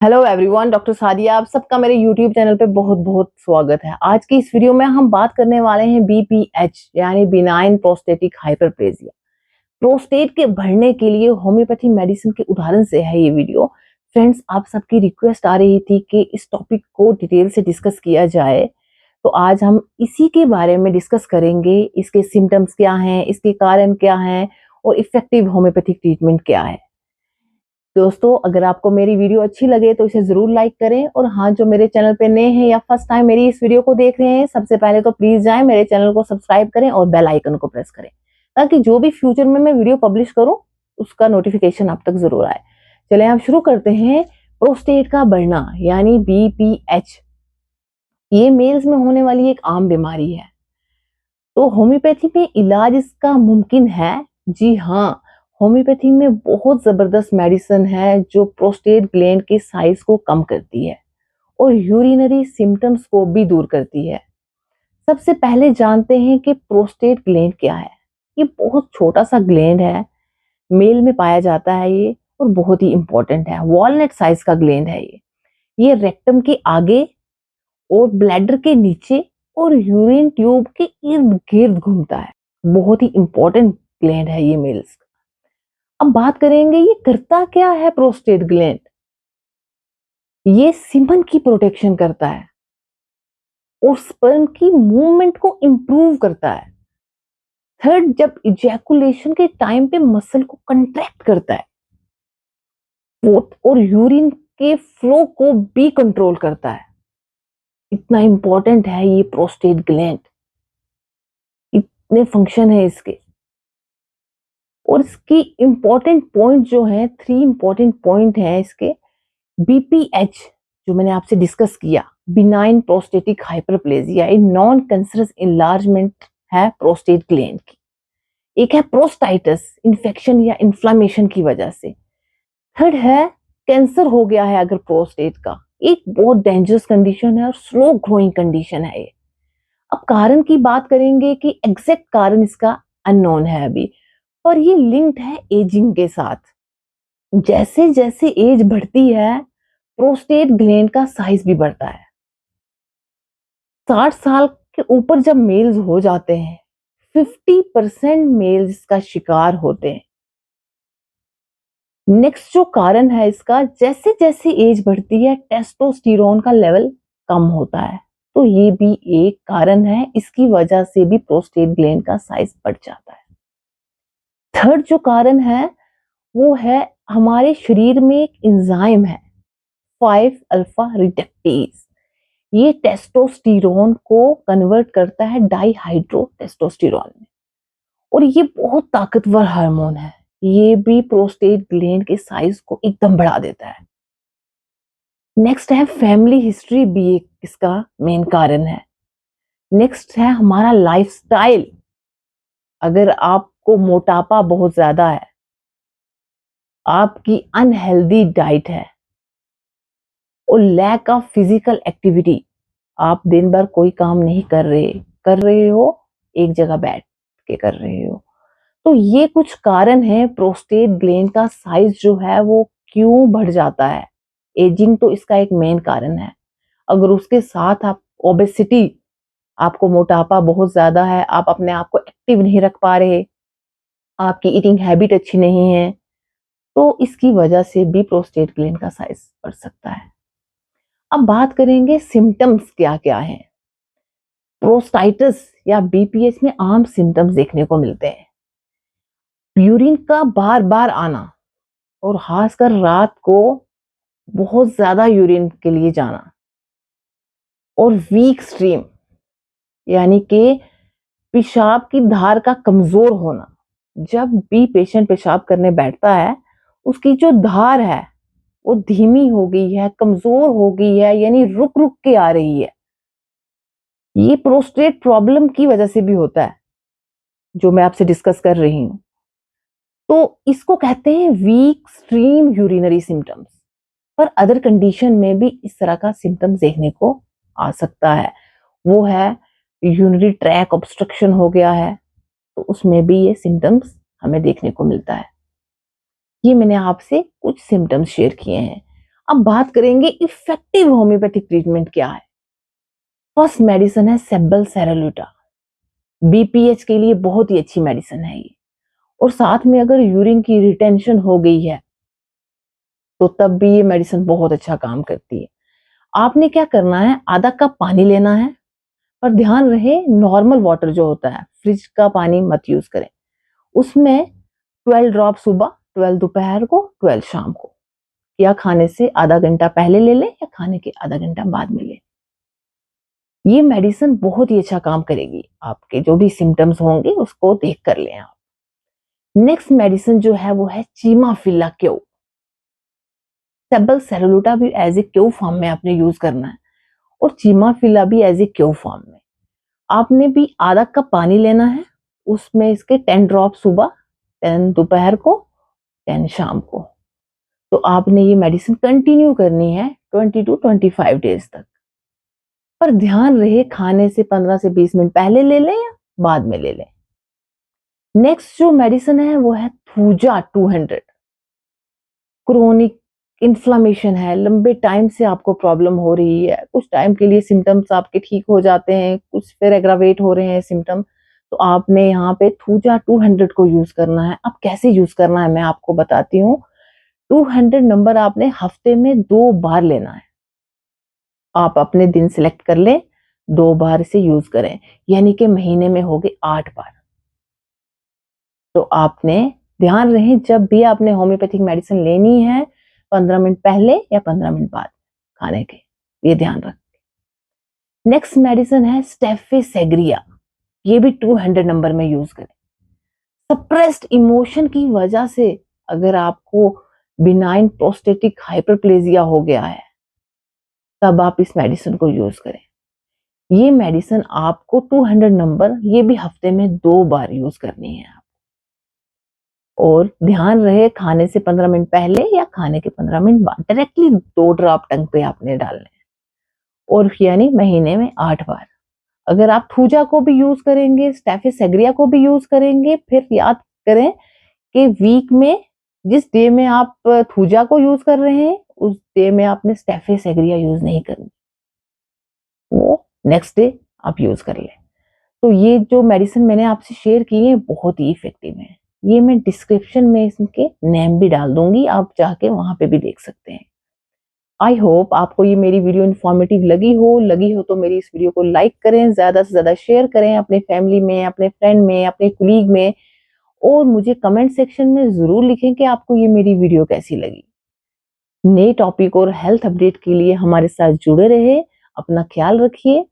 Hello everyone, doctor Sadia आप सबका मेरे यूट्यूब चैनल पे बहुत बहुत स्वागत है। आज की इस वीडियो में हम बात करने वाले हैं बीपीएच यानी बिनाइन प्रोस्टेटिक हाइपरप्लेजिया। प्रोस्टेट के बढ़ने के लिए होम्योपैथी मेडिसिन के उदाहरण से है ये वीडियो। फ्रेंड्स, आप सबकी रिक्वेस्ट आ रही थी कि इस टॉपिक को डिटेल से डिस्कस किया जाए, तो आज हम इसी के बारे में डिस्कस करेंगे। इसके सिम्टम्स क्या हैं, इसके कारण क्या हैं और इफेक्टिव होम्योपैथिक ट्रीटमेंट क्या है। दोस्तों, अगर आपको मेरी वीडियो अच्छी लगे तो इसे जरूर लाइक करें, और हाँ, जो मेरे चैनल पे नए हैं या फर्स्ट टाइम मेरी इस वीडियो को देख रहे हैं, सबसे पहले तो प्लीज जाएं मेरे चैनल को सब्सक्राइब करें और बेल आइकन को प्रेस करें, ताकि जो भी फ्यूचर में मैं वीडियो पब्लिश करूं उसका नोटिफिकेशन आप तक जरूर आए। चले हम शुरू करते हैं। प्रोस्टेट का बढ़ना यानी बीपीएच, ये मेल्स में होने वाली एक आम बीमारी है। तो होम्योपैथी में इलाज इसका मुमकिन है। जी हाँ, होम्योपैथी में बहुत जबरदस्त मेडिसिन है जो प्रोस्टेट ग्लैंड के साइज को कम करती है और यूरिनरी सिम्टम्स को भी दूर करती है। सबसे पहले जानते हैं कि प्रोस्टेट ग्लैंड क्या है। ये बहुत छोटा सा ग्लैंड है, मेल में पाया जाता है ये, और बहुत ही इंपॉर्टेंट है। वॉलनट साइज का ग्लैंड है ये रेक्टम के आगे और ब्लैडर के नीचे और यूरिन ट्यूब के इर्द गिर्द घूमता है। बहुत ही इंपॉर्टेंट ग्लैंड है ये मेल्स। अब बात करेंगे ये करता क्या है। प्रोस्टेट ग्लैंड ये सीमन की प्रोटेक्शन करता है और स्पर्म की मूवमेंट को इंप्रूव करता है। थर्ड, जब इजैकुलेशन के टाइम पे मसल को कंट्रैक्ट करता है। फोर्थ, और यूरिन के फ्लो को भी कंट्रोल करता है। इतना इंपॉर्टेंट है ये प्रोस्टेट ग्लैंड, इतने फंक्शन है इसके। और इसकी इंपॉर्टेंट पॉइंट जो है, 3 इंपॉर्टेंट पॉइंट है इसके। बीपीएच जो मैंने आपसे डिस्कस किया, बिनाइन प्रोस्टेटिक हाइपरप्लेजिया, ये नॉन कैंसरस इनलार्जमेंट है प्रोस्टेट ग्लैंड की। एक है प्रोस्टाइटिस, इन्फेक्शन या इन्फ्लामेशन की वजह से। थर्ड है कैंसर हो गया है अगर प्रोस्टेट का, एक बहुत डेंजरस कंडीशन है और स्लो ग्रोइंग कंडीशन है ये। अब कारण की बात करेंगे कि एग्जैक्ट कारण इसका अननोन है अभी, और ये लिंक्ड है एजिंग के साथ। जैसे जैसे एज बढ़ती है, प्रोस्टेट ग्लैंड का साइज भी बढ़ता है। 60 साल के ऊपर जब मेल्स हो जाते हैं, 50% मेल्स इसका शिकार होते हैं। नेक्स्ट जो कारण है इसका, जैसे जैसे एज बढ़ती है टेस्टोस्टेरोन का लेवल कम होता है, तो ये भी एक कारण है। इसकी वजह से भी प्रोस्टेट ग्लैंड का साइज बढ़ जाता है। थर्ड जो कारण है वो है, हमारे शरीर में एक एंजाइम है 5 अल्फा रिडक्टेज। ये टेस्टोस्टेरोन को कन्वर्ट करता है डाइहाइड्रो टेस्टोस्टेरोन में, और ये बहुत ताकतवर हार्मोन है। ये भी प्रोस्टेट ग्लैंड के साइज को एकदम बढ़ा देता है। नेक्स्ट है फैमिली हिस्ट्री, भी एक इसका मेन कारण है। नेक्स्ट है हमारा लाइफस्टाइल। अगर आपको मोटापा बहुत ज्यादा है, आपकी अनहेल्दी डाइट है और लैक ऑफ फिजिकल एक्टिविटी, आप दिन भर कोई काम नहीं कर रहे हो, एक जगह बैठ के कर रहे हो, तो ये कुछ कारण है प्रोस्टेट ग्लैंड का साइज जो है वो क्यों बढ़ जाता है। एजिंग तो इसका एक मेन कारण है। अगर उसके साथ आप ओबेसिटी, आपको मोटापा बहुत ज्यादा है, आप अपने आप को एक्टिव नहीं रख पा रहे, आपकी ईटिंग हैबिट अच्छी नहीं है, तो इसकी वजह से भी प्रोस्टेट ग्लैंड का साइज बढ़ सकता है। अब बात करेंगे सिम्टम्स क्या क्या हैं। प्रोस्टाइटिस या बीपीएच में आम सिम्टम्स देखने को मिलते हैं। यूरिन का बार बार आना, और खासकर रात को बहुत ज्यादा यूरिन के लिए जाना, और वीक स्ट्रीम यानी कि पेशाब की धार का कमजोर होना। जब भी पेशेंट पेशाब करने बैठता है, उसकी जो धार है वो धीमी हो गई है, कमजोर हो गई है, यानी रुक रुक के आ रही है। ये प्रोस्टेट प्रॉब्लम की वजह से भी होता है, जो मैं आपसे डिस्कस कर रही हूं। तो इसको कहते हैं वीक स्ट्रीम यूरिनरी सिम्टम्स। पर अदर कंडीशन में भी इस तरह का सिम्टम्स देखने को आ सकता है। वो है यूरिनरी ट्रैक ऑब्स्ट्रक्शन हो गया है, तो उसमें भी ये सिम्टम्स हमें देखने को मिलता है। ये मैंने आपसे कुछ सिम्टम्स शेयर किए हैं। अब बात करेंगे इफेक्टिव होम्योपैथिक ट्रीटमेंट क्या है। फर्स्ट मेडिसिन है सेबल सेरालूटा। बीपीएच के लिए बहुत ही अच्छी मेडिसिन है ये, और साथ में अगर यूरिन की रिटेंशन हो गई है तो तब भी ये मेडिसिन बहुत अच्छा काम करती है। आपने क्या करना है, आधा कप पानी लेना है, पर ध्यान रहे नॉर्मल वाटर जो होता है, फ्रिज का पानी मत यूज करें। उसमें 12 ड्रॉप सुबह, 12 दोपहर को, 12 शाम को, या खाने से आधा घंटा पहले ले लें या खाने के आधा घंटा बाद में लें। ये मेडिसिन बहुत ही अच्छा काम करेगी, आपके जो भी सिम्टम्स होंगे उसको देख कर लें आप। नेक्स्ट मेडिसिन जो है वो है चीमाफिला क्यू। सेबल सेरालूटा भी एज ए क्यू फॉर्म में आपने यूज करना है, और चीमाफिला भी एज ए क्यू फॉर्म में। आपने भी आधा कप पानी लेना है, उसमें इसके 10 ड्रॉप सुबह, 10 दोपहर को, 10 शाम को। तो आपने ये मेडिसिन कंटिन्यू करनी है 20 to 25 डेज तक। पर ध्यान रहे खाने से 15 से 20 मिनट पहले ले लें या बाद में ले लें। नेक्स्ट जो मेडिसिन है वो है थूजा 200। क्रोनिक इन्फ्लामेशन है, लंबे टाइम से आपको प्रॉब्लम हो रही है, कुछ टाइम के लिए सिम्टम्स आपके ठीक हो जाते हैं, कुछ फिर एग्रावेट हो रहे हैं सिम्टम, तो आपने यहाँ पे थूजा 200 को यूज करना है। अब कैसे यूज करना है मैं आपको बताती हूँ। 200 नंबर आपने हफ्ते में 2 बार लेना है। आप अपने दिन सिलेक्ट कर लें, 2 बार इसे यूज करें, यानी कि महीने में हो गए 8 बार। तो आपने ध्यान रहे जब भी आपने होम्योपैथिक मेडिसिन लेनी है 15 मिनट पहले या 15 मिनट बाद खाने के, ये ध्यान रखें। नेक्स्ट मेडिसिन है स्टेफेसेग्रिया। ये भी 200 नंबर में यूज करें। सप्रेस्ड इमोशन की वजह से अगर आपको बिनाइन प्रोस्टेटिक हाइपरप्लेजिया हो गया है, तब आप इस मेडिसिन को यूज करें। ये मेडिसिन आपको 200 नंबर, ये भी हफ्ते में 2 बार यूज करनी है। और ध्यान रहे खाने से 15 मिनट पहले या खाने के 15 मिनट बाद डायरेक्टली 2 ड्रॉप टंग पे आपने डालने हैं, और यानी महीने में 8 बार। अगर आप थूजा को भी यूज करेंगे, स्टेफेसेग्रिया को भी यूज करेंगे, फिर याद करें कि वीक में जिस डे में आप थूजा को यूज कर रहे हैं उस डे में आपने स्टेफेसेग्रिया यूज नहीं करनी, वो नेक्स्ट डे आप यूज कर लें। तो ये जो मेडिसिन मैंने आपसे शेयर की है बहुत ही इफेक्टिव है। ये मैं डिस्क्रिप्शन में इसके नेम भी डाल दूंगी, आप जाके वहां पे भी देख सकते हैं। आई होप आपको ये मेरी वीडियो इन्फॉर्मेटिव लगी हो तो मेरी इस वीडियो को लाइक करें, ज्यादा से ज्यादा शेयर करें अपने फैमिली में, अपने फ्रेंड में, अपने कुलीग में, और मुझे कमेंट सेक्शन में जरूर लिखें कि आपको ये मेरी वीडियो कैसी लगी। नए टॉपिक और हेल्थ अपडेट के लिए हमारे साथ जुड़े रहे। अपना ख्याल रखिए।